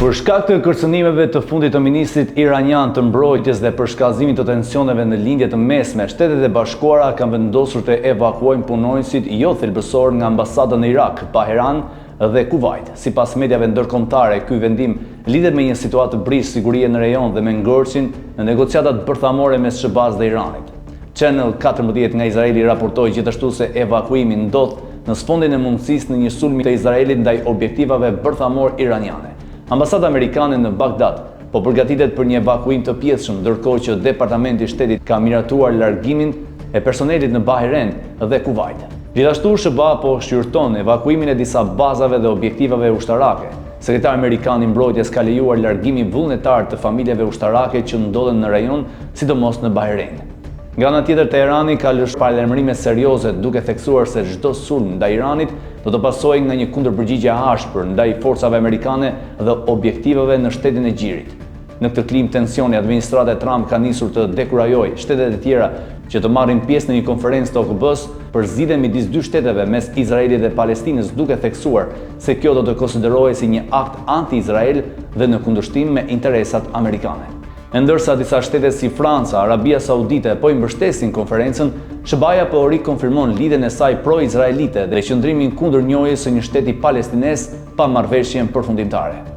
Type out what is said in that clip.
Për shkak të kërcënimeve të fundit të ministrit iranian të mbrojtjes dhe për shkallëzimin të tensioneve në lindje të mesme, Shtetet e Bashkuara kanë vendosur të evakuojnë punonësit jo thelbësor nga ambasadën në Irak, Baheran dhe Kuvajt. Sipas mediave ndërkombëtare, ky vendim lidhet me një situatë brisë sigurie në rajon dhe me ngërçin në negociatat bërthamore mes SBA-s dhe Iranit. Channel 14 nga Izraeli raportoi gjithashtu se evakuimi ndodh në sfondin e mundësisë në një sulm të Izraelit ndaj objektivave bërthamor iraniane. Ambasada amerikane në Bagdad po përgatitet për një evakuim të pjesshëm, ndërkohë që Departamenti i Shtetit ka miratuar largimin e personelit në Bahrain dhe Kuvajt. Gjithashtu SBA po shqyrton evakuimin e disa bazave dhe objektivave ushtarake. Sekretari amerikan i mbrojtjes ka lejuar largimin vullnetar të familjeve ushtarake që ndodhen në rajon, sidomos në Bahrain. Nga ana tjetër, Teherani ka lëshuar paralajmërime serioze duke theksuar se çdo sulm ndaj Iranit do të pasojë nga një kundërpërgjigje e ashpër ndaj forcave amerikane dhe objektiveve në shtetin e Gjirit. Në këtë klim tensioni, administrata e Trump ka nisur të dekurajojë shtetet e tjera që të marrin pjesë në një konferencë të OKB-s për zgjidhjen midis dy shteteve mes Izraelit dhe Palestinës, duke theksuar se kjo do të konsiderohej si një akt anti-Izrael dhe në kundërshtim me interesat amerikane. Ndërsa disa shtete si Franca, Arabia Saudite po i mbështesin konferencën, SBA-ja po rikonfirmon lidhjen e saj pro-izraelite dhe qëndrimin kundër njohjes së një shteti palestines pa marrëveshjen përfundimtare.